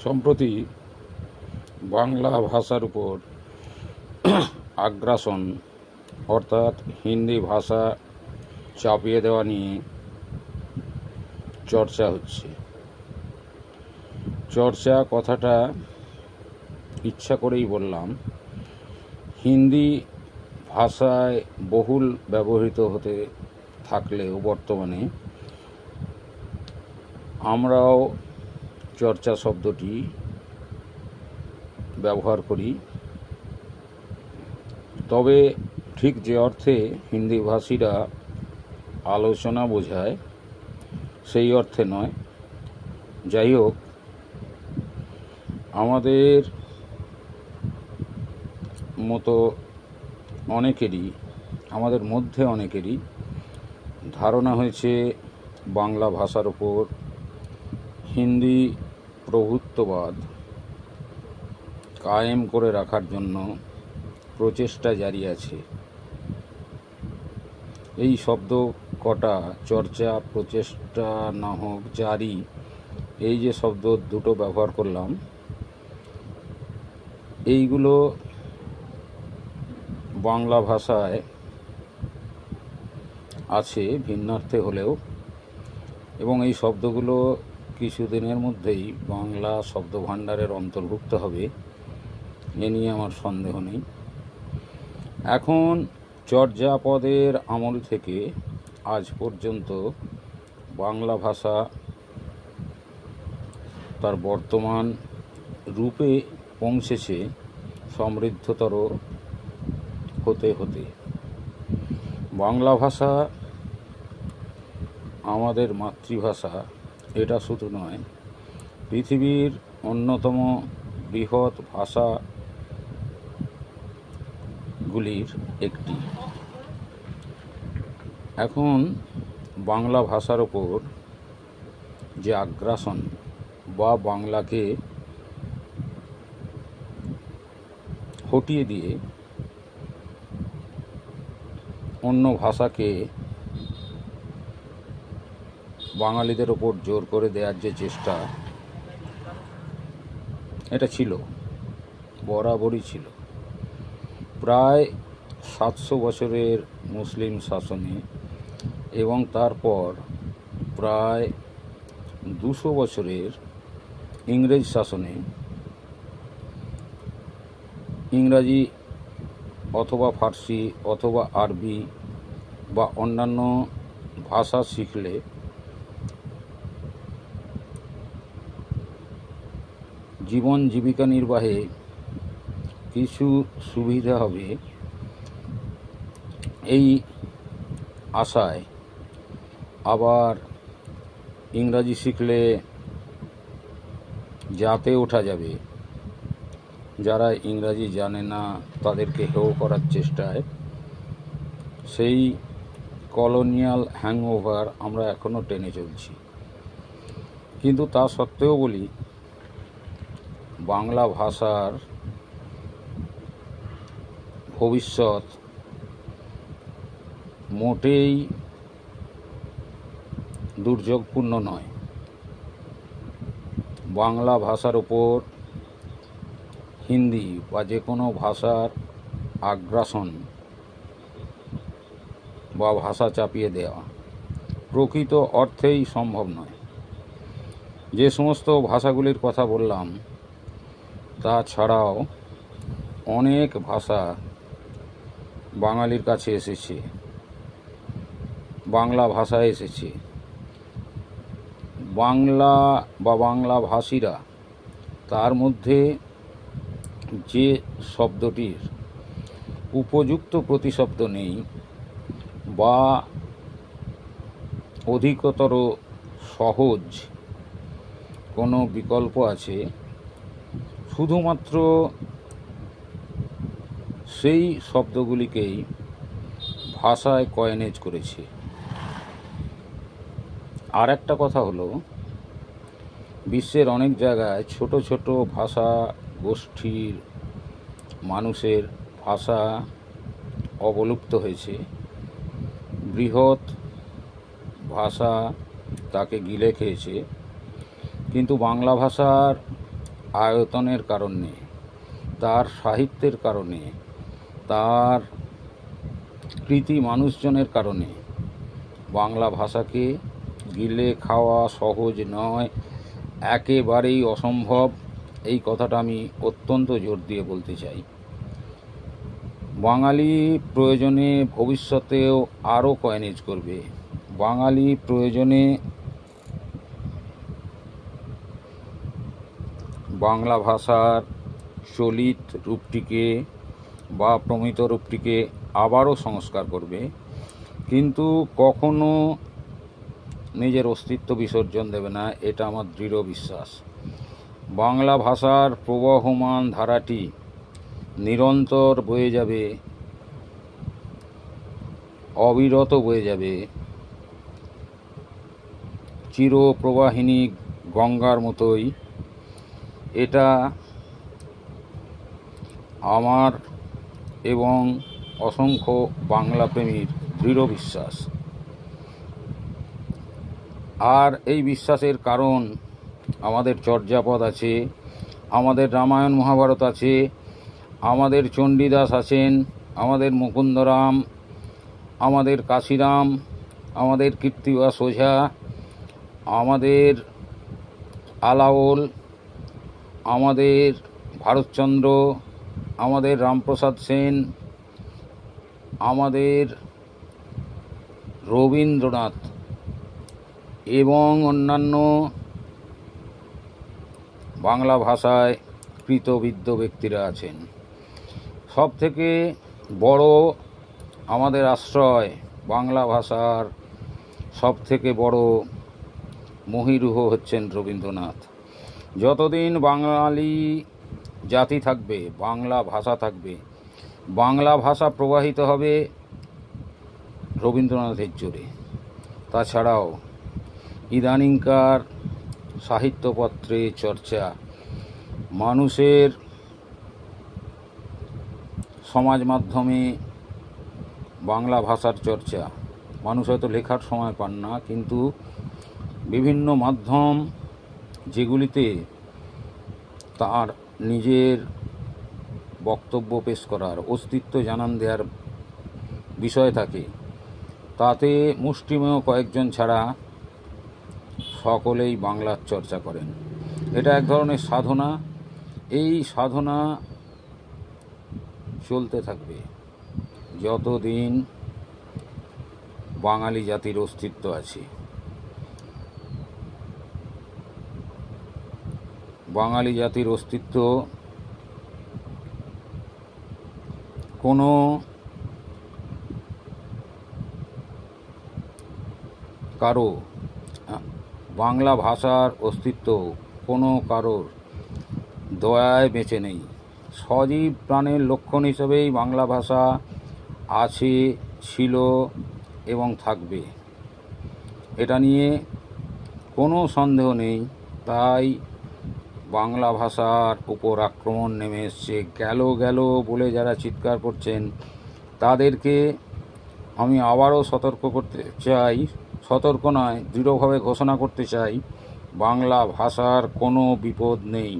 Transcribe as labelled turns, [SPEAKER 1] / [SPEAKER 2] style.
[SPEAKER 1] সম্প্রতি বাংলা ভাষার উপর আগ্রাসন অর্থাৎ হিন্দি ভাষা চাপিয়ে দেওয়া নিয়ে চর্চা হচ্ছে। চর্চা কথাটা ইচ্ছা করেই বললাম। হিন্দি ভাষায় বহুল ব্যবহৃত হতে থাকলেও বর্তমানে আমরাও চর্চা শব্দটি ব্যবহার করি, তবে ঠিক যে অর্থে হিন্দি ভাষীরা আলোচনা বোঝায় সেই অর্থে নয়। যাই হোক, আমাদের মতো আমাদের মধ্যে অনেকেরই ধারণা হয়েছে বাংলা ভাষার উপর হিন্দি প্রভুত্ববাদ কায়েম করে রাখার জন্য প্রচেষ্টা জারি আছে। এই শব্দ কটা চর্চা, প্রচেষ্টা না হোক জারি, এই যে শব্দ দুটো ব্যবহার করলাম, এইগুলো বাংলা ভাষায় আছে ভিন্নার্থে হলেও, এবং এই শব্দগুলো কিছুদিনের মধ্যেই বাংলা শব্দভাণ্ডারের অন্তর্ভুক্ত হবে, এ নিয়ে আমার সন্দেহ নেই। এখন চর্যাপদের আমল থেকে আজ পর্যন্ত বাংলা ভাষা তার বর্তমান রূপে পৌঁছেছে সমৃদ্ধতর হতে হতে। বাংলা ভাষা আমাদের মাতৃভাষা, এটা শুধু নয়, পৃথিবীর অন্যতম বৃহৎ ভাষাগুলির একটি। এখন বাংলা ভাষার ওপর যে আগ্রাসন বা বাংলাকে হটিয়ে দিয়ে অন্য ভাষাকে বাঙালিদের ওপর জোর করে দেওয়ার যে চেষ্টা, এটা ছিল, বরাবরই ছিল। প্রায় 700 বছরের মুসলিম শাসনে এবং তারপর প্রায় 200 বছরের ইংরেজ শাসনে ইংরাজি অথবা ফার্সি অথবা আরবি বা অন্যান্য ভাষা শিখলে জীবন জীবিকা নির্বাহে কিছু সুবিধা হবে, এই আশায় আবার ইংরাজি শিখলে যাতে ওঠা যাবে, যারা ইংরাজি জানে না তাদেরকে হেয় করার চেষ্টায় সেই কলোনিয়াল হ্যাংওভার আমরা এখনও টেনে চলছি। কিন্তু তা সত্ত্বেও বলি, বাংলা ভাষার ভবিষ্যৎ মোটেই দুর্যোগপূর্ণ নয়। বাংলা ভাষার ওপর হিন্দি বা যে কোনো ভাষার আগ্রাসন বা ভাষা চাপিয়ে দেওয়া প্রকৃত অর্থেই সম্ভব নয়। যে সমস্ত ভাষাগুলির কথা বললাম, তা ছাড়াও অনেক ভাষা বাঙালির কাছে এসেছে, বাংলা ভাষায় এসেছে। বাংলা বা বাংলা ভাষীরা তার মধ্যে যে শব্দটির উপযুক্ত প্রতিশব্দ নেই বা অধিকতর সহজ কোনো বিকল্প আছে, শুধুমাত্র সেই শব্দগুলিকেই ভাষায় কয়েনেজ করেছে। আর একটা কথা হলো, বিশ্বের অনেক জায়গায় ছোট ছোট ভাষা গোষ্ঠীর মানুষের ভাষা অবলুপ্ত হয়েছে, বৃহৎ ভাষা তাকে গিলে খেয়েছে। কিন্তু বাংলা ভাষার আয়তনের কারণে, তার সাহিত্যের কারণে, তার কৃতি মানুষজনের কারণে বাংলা ভাষাকে গিলে খাওয়া সহজ নয়, একেবারেই অসম্ভব। এই কথাটা আমি অত্যন্ত জোর দিয়ে বলতে চাই। বাঙালি প্রয়োজনে ভবিষ্যতেও আরও কয়েনেজ করবে। বাঙালি প্রয়োজনে বাংলা ভাষার চলিত রূপটিকে বা প্রমিত রূপটিকে আবারও সংস্কার করবে, কিন্তু কখনো নিজের অস্তিত্ব বিসর্জন দেবে না, এটা আমার দৃঢ় বিশ্বাস। বাংলা ভাষার প্রবহমান ধারাটি নিরন্তর বয়ে যাবে, অবিরত বয়ে যাবে, চিরপ্রবাহিনী গঙ্গার মতোই। এটা আমার এবং অসংখ্য বাংলা প্রেমীর দৃঢ় বিশ্বাস। আর এই বিশ্বাসের কারণ আমাদের চর্যাপদ আছে, আমাদের রামায়ণ মহাভারত আছে, আমাদের চণ্ডীদাস আছেন, আমাদের মুকুন্দরাম, আমাদের কাশিরাম, আমাদের কীর্তিবাস ওঝা, আমাদের আলাওল, আমাদের ভারতচন্দ্র, আমাদের রামপ্রসাদ সেন, আমাদের রবীন্দ্রনাথ এবং অন্যান্য বাংলা ভাষায় কৃতবিদ্য ব্যক্তিরা আছেন। সব থেকে বড় আমাদের আশ্রয় বাংলা ভাষার সব থেকে বড় মহীরুহ হচ্ছেন রবীন্দ্রনাথ। যতদিন বাঙালি জাতি থাকবে, বাংলা ভাষা থাকবে, বাংলা ভাষা প্রবাহিত হবে রবীন্দ্রনাথের জোরে। তাছাড়াও ইদানিংকার সাহিত্যপত্রে চর্চা, মানুষের সমাজ মাধ্যমে বাংলা ভাষার চর্চা, মানুষ হয়তো লেখার সময় পান না, কিন্তু বিভিন্ন মাধ্যম যেগুলিতে তার নিজের বক্তব্য পেশ করার, অস্তিত্ব জানান দেওয়ার বিষয় থাকে, তাতে মুষ্টিমেয় কয়েকজন ছাড়া সকলেই বাংলার চর্চা করেন। এটা এক ধরনের সাধনা। এই সাধনা চলতে থাকবে যতদিন বাঙালি জাতির অস্তিত্ব আছে। বাঙালি জাতির অস্তিত্ব কোনো কারো, বাংলা ভাষার অস্তিত্ব কোনো কারোর দয়ায় বেঁচে নেই। সজীব প্রাণের লক্ষণ হিসেবেই বাংলা ভাষা আছে, ছিল এবং থাকবে, এটা নিয়ে কোনো সন্দেহ নেই। তাই বাংলা ভাষার উপর আক্রমণ নেমে এসছে। গেল গেল বলে যারা চিৎকার করছেন তাদেরকে আমি আবারও সতর্ক করতে চাই, সতর্ক নয়, দৃঢ়ভাবে ঘোষণা করতে চাই, বাংলা ভাষার কোনো বিপদ নেই।